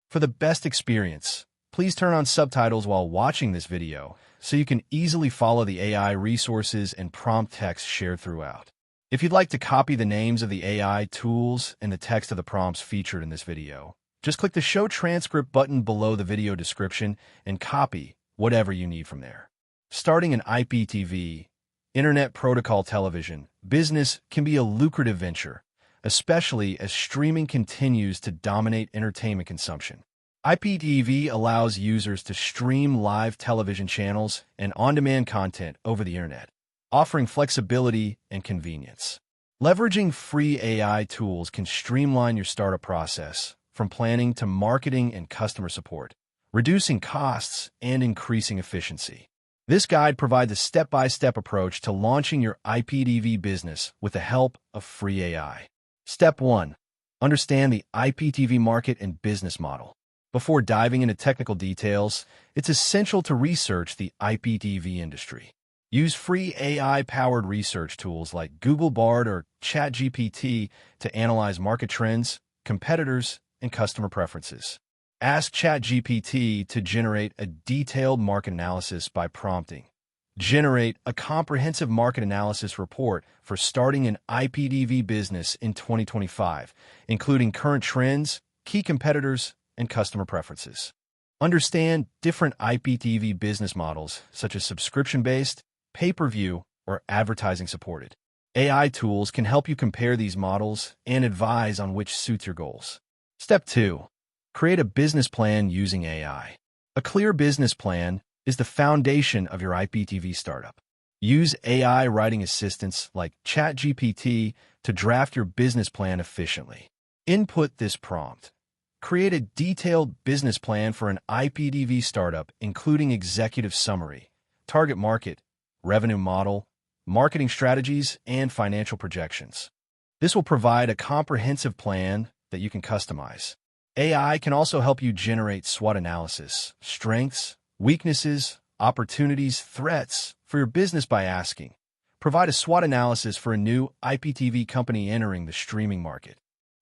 For the best experience, please turn on subtitles while watching this video so you can easily follow the AI resources and prompt text shared throughout. If you'd like to copy the names of the AI tools and the text of the prompts featured in this video, just click the Show Transcript button below the video description and copy whatever you need from there. Starting an IPTV, Internet Protocol Television, business can be a lucrative venture, especially as streaming continues to dominate entertainment consumption. IPTV allows users to stream live television channels and on-demand content over the internet, offering flexibility and convenience. Leveraging free AI tools can streamline your startup process, from planning to marketing and customer support, reducing costs and increasing efficiency. This guide provides a step-by-step approach to launching your IPTV business with the help of free AI. Step 1. Understand the IPTV market and business model. Before diving into technical details, it's essential to research the IPTV industry. Use free AI-powered research tools like Google Bard or ChatGPT to analyze market trends, competitors, and customer preferences. Ask ChatGPT to generate a detailed market analysis by prompting. Generate a comprehensive market analysis report for starting an IPTV business in 2025, including current trends, key competitors, and customer preferences. Understand different IPTV business models, such as subscription-based, pay-per-view, or advertising-supported. AI tools can help you compare these models and advise on which suits your goals. Step 2. Create a business plan using AI. A clear business plan is the foundation of your IPTV startup. Use AI writing assistants like ChatGPT to draft your business plan efficiently. Input this prompt. Create a detailed business plan for an IPTV startup, including executive summary, target market, revenue model, marketing strategies, and financial projections. This will provide a comprehensive plan that you can customize. AI can also help you generate SWOT analysis, strengths, weaknesses, opportunities, threats for your business by asking. Provide a SWOT analysis for a new IPTV company entering the streaming market.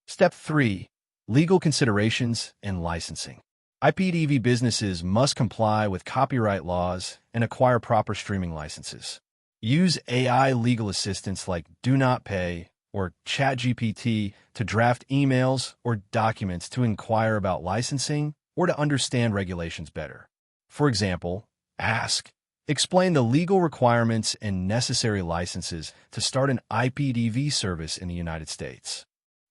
Step 3. Legal considerations and licensing. IPTV businesses must comply with copyright laws and acquire proper streaming licenses. Use AI legal assistants like Do Not Pay or ChatGPT to draft emails or documents to inquire about licensing or to understand regulations better. For example, ask, explain the legal requirements and necessary licenses to start an IPTV service in the United States.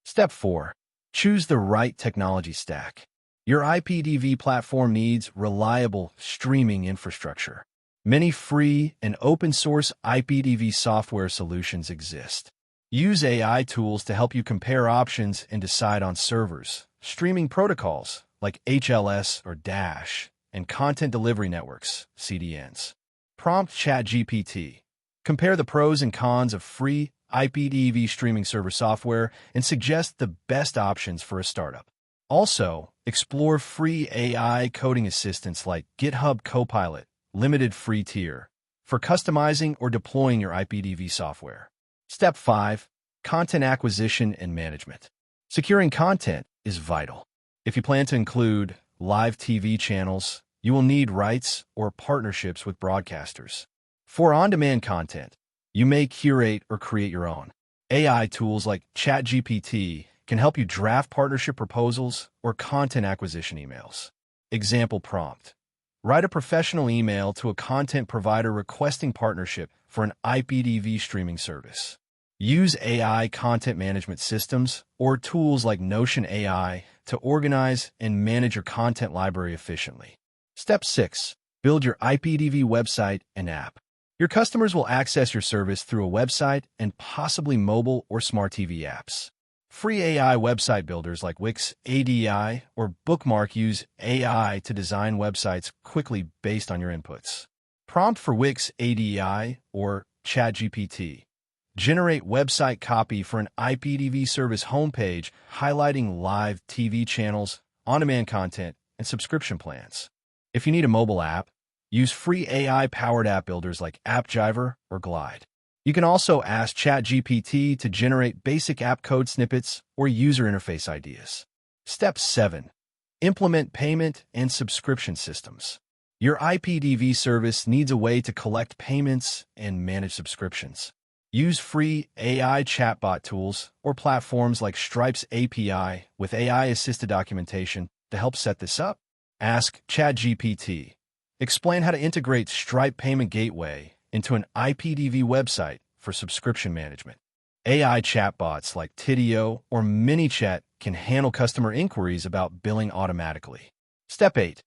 Step 4. Choose the right technology stack. Your IPTV platform needs reliable streaming infrastructure. Many free and open-source IPTV software solutions exist. Use AI tools to help you compare options and decide on servers, streaming protocols like HLS or Dash, and content delivery networks, CDNs. Prompt ChatGPT. Compare the pros and cons of free IPTV streaming server software and suggest the best options for a startup. Also, explore free AI coding assistants like GitHub Copilot, limited free tier, for customizing or deploying your IPTV software. Step 5. Content acquisition and management. Securing content is vital. If you plan to include live TV channels, you will need rights or partnerships with broadcasters. For on-demand content, you may curate or create your own. AI tools like ChatGPT can help you draft partnership proposals or content acquisition emails. Example prompt. Write a professional email to a content provider requesting partnership for an IPTV streaming service. Use AI content management systems or tools like Notion AI to organize and manage your content library efficiently. Step 6. Build your IPTV website and app. Your customers will access your service through a website and possibly mobile or smart TV apps. Free AI website builders like Wix ADI or Bookmark use AI to design websites quickly based on your inputs. Prompt for Wix ADI or ChatGPT. Generate website copy for an IPTV service homepage highlighting live TV channels, on-demand content, and subscription plans. If you need a mobile app, use free AI-powered app builders like AppJiver or Glide. You can also ask ChatGPT to generate basic app code snippets or user interface ideas. Step 7. Implement payment and subscription systems. Your IPTV service needs a way to collect payments and manage subscriptions. Use free AI chatbot tools or platforms like Stripe's API with AI-assisted documentation to help set this up. Ask ChatGPT. Explain how to integrate Stripe Payment Gateway into an IPTV website for subscription management. AI chatbots like Tidio or MiniChat can handle customer inquiries about billing automatically. Step 8.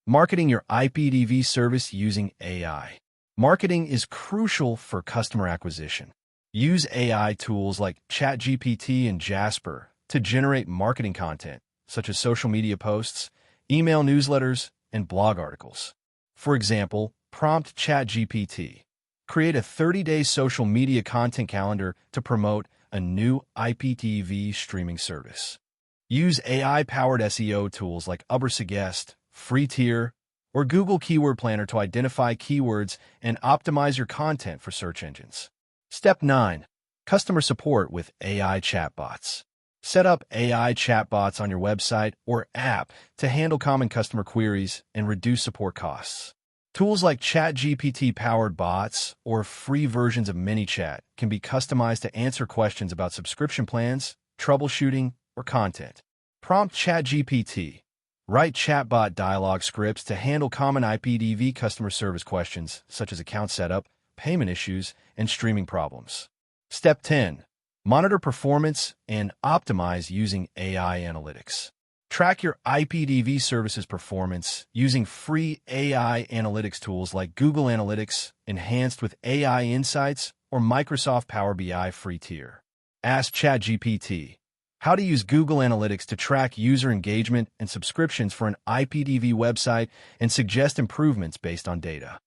Marketing your IPTV service using AI. Marketing is crucial for customer acquisition. Use AI tools like ChatGPT and Jasper to generate marketing content, such as social media posts, email newsletters, and blog articles. For example, prompt ChatGPT. Create a 30-day social media content calendar to promote a new IPTV streaming service. Use AI-powered SEO tools like Ubersuggest, Free Tier, or Google Keyword Planner to identify keywords and optimize your content for search engines. Step 9. Customer support with AI chatbots. Set up AI chatbots on your website or app to handle common customer queries and reduce support costs. Tools like ChatGPT-powered bots or free versions of MiniChat can be customized to answer questions about subscription plans, troubleshooting, or content. Prompt ChatGPT. Write chatbot dialogue scripts to handle common IPTV customer service questions such as account setup, payment issues, and streaming problems. Step 10. Monitor performance and optimize using AI analytics. Track your IPTV services performance using free AI analytics tools like Google Analytics, enhanced with AI Insights, or Microsoft Power BI free tier. Ask ChatGPT how to use Google Analytics to track user engagement and subscriptions for an IPTV website and suggest improvements based on data.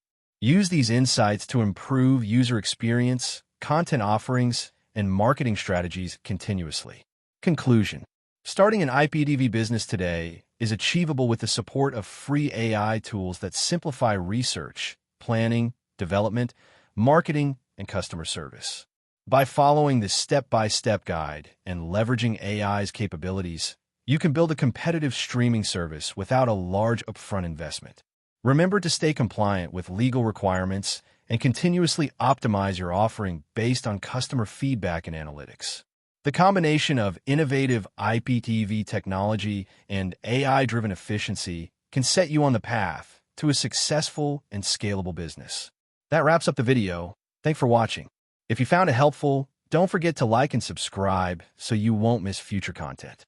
Use these insights to improve user experience, content offerings, and marketing strategies continuously. Conclusion. Starting an IPTV business today is achievable with the support of free AI tools that simplify research, planning, development, marketing, and customer service. By following this step-by-step guide and leveraging AI's capabilities, you can build a competitive streaming service without a large upfront investment. Remember to stay compliant with legal requirements and continuously optimize your offering based on customer feedback and analytics. The combination of innovative IPTV technology and AI-driven efficiency can set you on the path to a successful and scalable business. That wraps up the video. Thanks for watching. If you found it helpful, don't forget to like and subscribe so you won't miss future content.